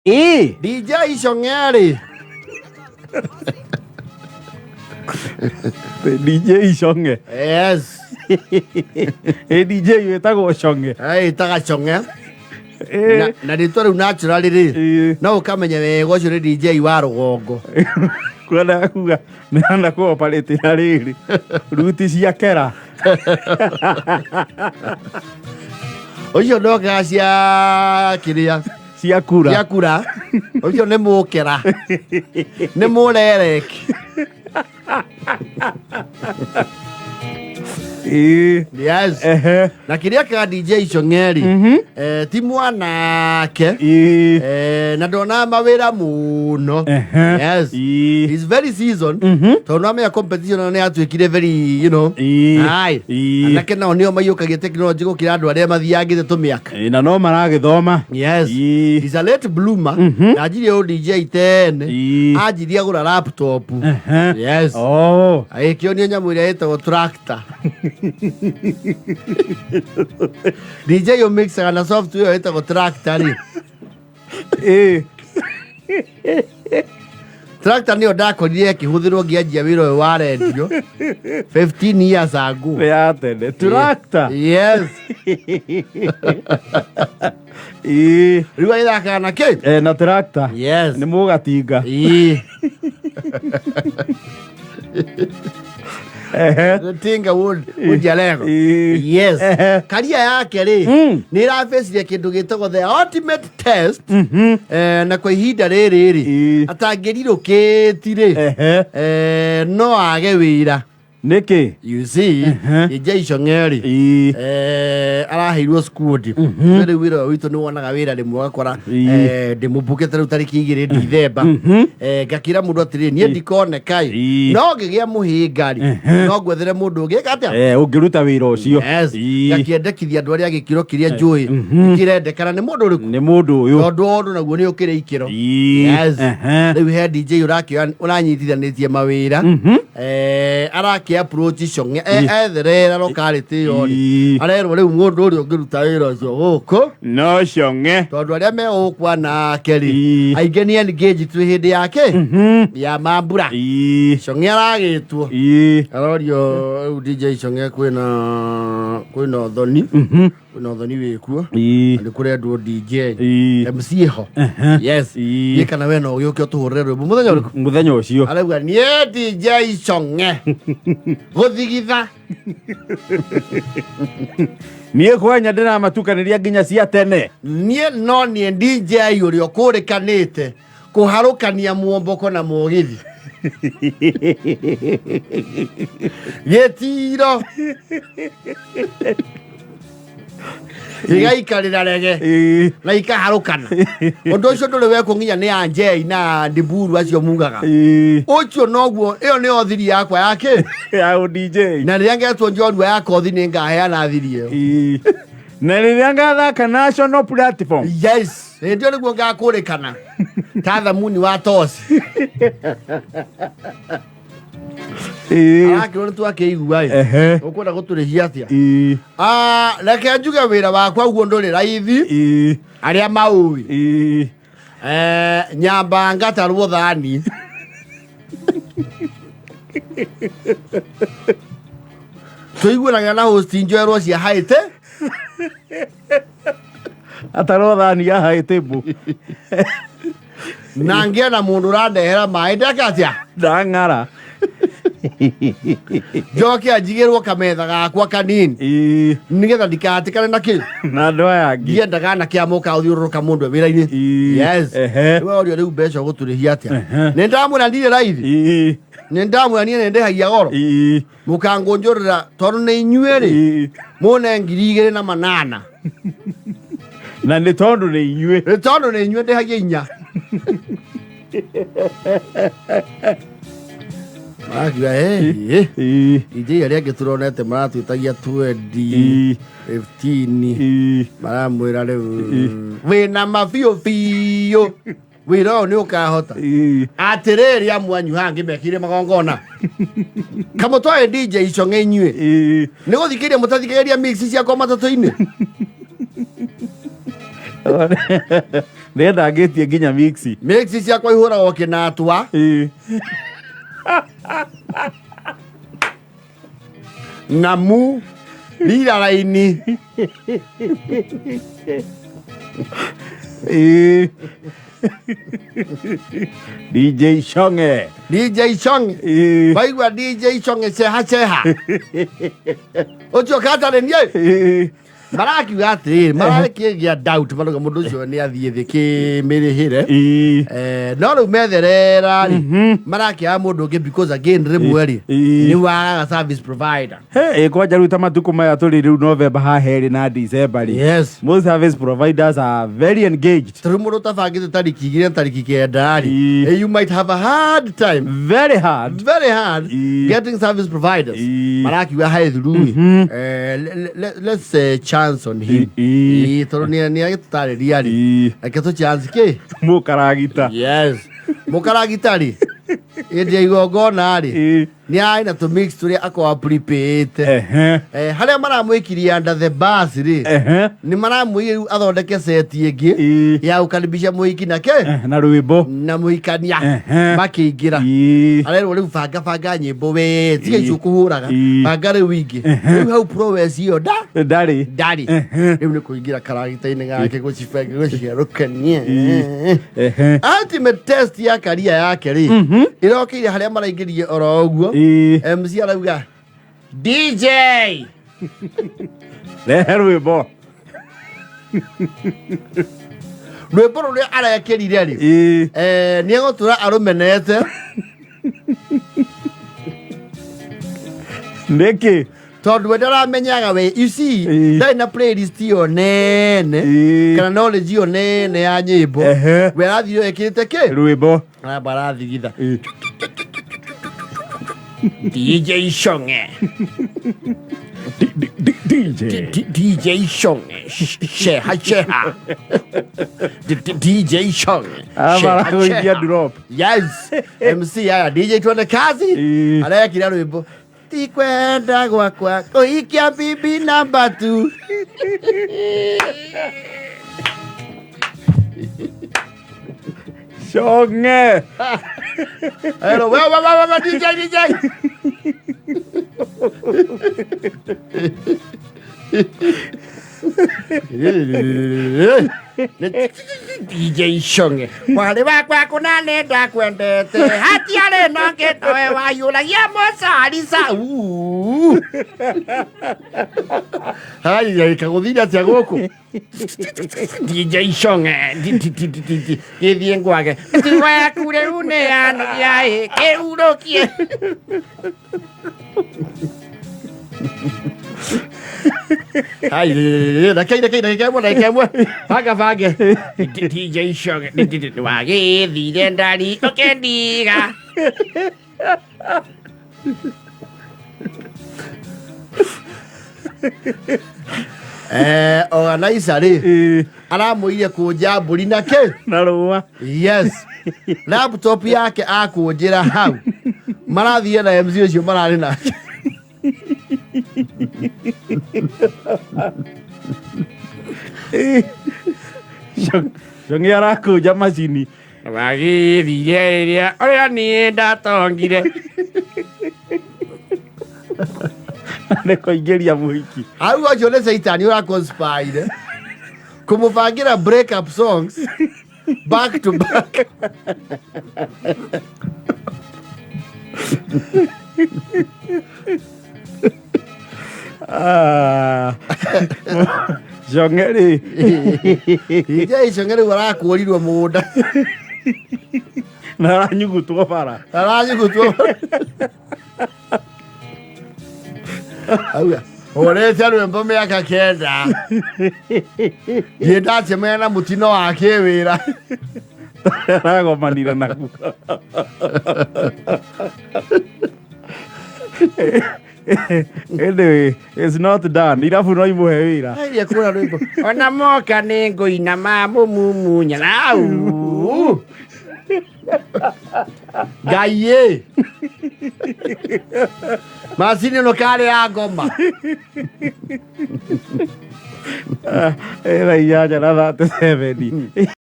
DJ Shong'e. DJ Shong'e. Yes. DJ wetagwo Shong'e. Itaga Shong'e. Na rĩtwa rĩu naturally rĩ no ũkamenya wega ũcio nĩ DJ wa rũgongo. Kwenda kuga nĩanda kũoperate na rĩrĩ ruti cia kera. Ũcio ndokaga cia kĩrĩa cia kura. Cia kura. Ũcio nĩ mũkera. Nĩ mũrereki. Yes. Na kiria ka DJ Shong'e ti mwanake na ndona mawira muno. Yes. He's very seasoned. Tona me competition na atuikire very, you know. Ai. Anake nao nio mayukagia technology gukira andu aria mathiangite tumiaka. Na no maragithoma. Yes. He's a late bloomer. Ajiri o DJ 10. Ajiri agura laptop. Yes. Oh. Aikionio nyamu iria etagwo tractor. DJ yo mixer na software etagwo tractor ri. Tractor ni ndakorire kihuthirwo ngianjia wira uyu wa radio 15 years ago. Ya tene tractor. Yes. Riwa ithaka na ke? Na tractor. Yes. Ni mugatinga. Tinga wood ujalego. Yes. Karia yake ri ni irafecire kindu gitagwo the ultimate test. Na kwa ihinda riri atangirirukitire no age wira. Niki? You see, DJ Shong'e araheirwo squad. Riu wira witu ni wonaga wira rimwe gakora ndimubukete riu tariki 2 December. Ngakira mundu atiri nie ndikone kai. No ngigia muhingari. No gwethere mundu ungi gatia. Ungiruta wira ucio. Ngakiendekithia andu aria gikiro kiria njui. Kirendekana ni mundu uriku. Ni mundu uyu. Tondu naguo ni ukire ikiro. Yes. Riu he DJ urakio uranyitithanitie mawira. Araki approach Shong'e etherera locality yoni arerwo riu mundu uri ungiruta wira ucio guku no Shong'e tondu aria me ukwa na keri aige ni engage tu hindi yake ya mambura. Shong'e aragitwo arorio DJ Shong'e kwina uthoni kwina uthoni wikuo ni kurendwo DJ MC ho. Yes. Yekana we no yuke utuhurire rwimbo muthenya ucio arauga ni DJ Shong'e guthigitha nie kwanya ndina matukaniria nginya cia tene nie no nie DJ uri okurikanite kuharukania muomboko na mugithi yetiro igaikarira rege na ikaharukana undu ucio nduri weko nginya ni anjei na ndiburu acio mugaga ucio noguo iyo ni othiri yakwa yake ya DJ na riria ngetwo njorua yakwa othi ni ngaheana thiri iyo na riria ngathaka national platform. Yes. Ndio niguo ngakurikana tatha muni wa tosi akirwo twakeigua ukwenda guturihia atia reke njuge wira wakwa guo nduri raithi aria maui nyamba ngatarwo thani tuiguanaga na host njerwo cia haite atarwo thani ya haite bu na ngiena mundu randehera mai ndakatia ndang'ara njoke anjigirwo kametha gakwa kanini nigetha ndikatikane na ki na ndo yangi ndiendaga na kiamuka uthiururuka mundu wira-ini. Yes. We orio riu mbeca guturihia atia ni ndamwira ndire raithi ni ndamwira nie ndehagia goro mukangunjurira tondu ni inyueri mune 2,800 na ni tondu ni inyue ndehagia 4 Magia DJ aria ngituronete maratwitagia 20 15 maramwira riu wina mafio fio wira ni ukahota atiriri amwanyu hangi mekire magongona kamo twae DJ Shong'e inyue ni guthikiria mutathikiria mix cia kwa matatu-ini Ndenda ngetie nginya mixi. Mixi ciakwa ihũragwo kĩnatwa. Namu lira laini. DJ Shong'e. DJ Shong'e. Waigua DJ Shong'e ceha. Ocho kata nie. Marakiuga atĩrĩrĩ, marakĩgĩa doubt maroga mũndũ ũcio nĩ athiĩ thĩ kĩmĩrĩhĩre. No rĩu metherera-rĩ, marakĩaga mũndũ ũngĩ because again rĩmwe-rĩ nĩ wagaga service provider. Kwanja rĩu ta matukũ maya tũrĩ rĩu November haherĩ na December-rĩ. Yes. Most service providers are very engaged. Tondũ mũndũ ũtabangĩte tarĩki 2 na tarĩki 9-rĩ, you might have a hard time. Very hard getting service providers. Marakiuga hi through. Let's chance on him. Tondũ nĩ agĩtũtarĩria-rĩ, reke tũ chance kĩ? Mũkaragita. Yes. Mũkaragita-rĩ, hĩndĩ ya igongona-rĩ, nĩ arĩ na tũmix tũrĩa akoragwo prepaid-ĩte. Harĩa maramwĩkirie under the bus-rĩ, nĩ maramwĩire rĩu athondeke seti ĩngĩ ya gũkaribisha mũhiki na kĩ? Na rwĩmbo. Na mũhikania makĩingĩra. Arerwo rĩu banga nyĩmbo we, tiga icio ũkũhũraga, banga rĩu ingĩ. Rĩu hau prowess ĩyo ndarĩ. Rĩu nĩ kũingĩra karagita-inĩ gake gũciarũkania. Ultimate test ya career yake-rĩ, ĩrokĩire harĩa maraingĩrie oro ũguo. MC arauga DJ rehe rwĩmbo. Rwĩmbo rũrĩa arekĩrire-rĩ, nĩ egũtũra arũmenete. Nĩkĩ? Tondũ we ndaramenyaga we, you see, ndarĩ na playlist ĩyo nene kana knowledge ĩyo nene ya nyĩmbo. We arathire ekĩrĩte kĩ? Rwĩmbo. Arathigitha DJ Shong'e. DJ Shong'e. Sheha. DJ Shong'e. Amarakuingia drop. Yes. MC aya DJ tuone kazi. Arekira rwimbo. Tikwenda gwakwa kuhikia bibi number 2. Shong'e. Hello, well, DJ. DJ Shong'e. Wale wakwa kuna nenda kwendete. Hatiare nonge towe wayulagia mosalisa. Hai, kaguthira atia gũkũ. DJ Shong'e. Gĩthiĩ ngwage. Tiwaku rĩu nĩ anogia kĩhurũkie. Hai, rekei. Banga. DJ Shong'e. Wagĩthire ndari ũkĩndiga. Organizer-rĩ, aramũire kũnja mbũri na kĩ? Na rũa. Yes. Laptop yake akũnjĩra hau. Marathire na MC ũcio mararĩ nake. Shong'e arakũnja macini. Wagĩthire rĩrĩa ũrĩa niĩ ndatongire. Nĩ kũingĩria mũhiki. Hau ũcio nĩ Saitani ũraconspire kũmũbangĩra break up songs back to back. Shong'e-rĩ. DJ Shong'e rĩu arakũrirwo mũgũnda. Na aranyugutwo bara. Auga orete rwĩmbo mĩaka 9. Ndiĩ ndacemania na mũtino wa kĩwĩra. Aragomanire naguo. Anyway, it's not done. Irabu no imũhe wĩra. Airia kũra rwĩmbo. Ona moka nĩ ngũina mamũmumunya nau. Ngai macini ĩno karĩ ya ngoma. Era inyanya na 37.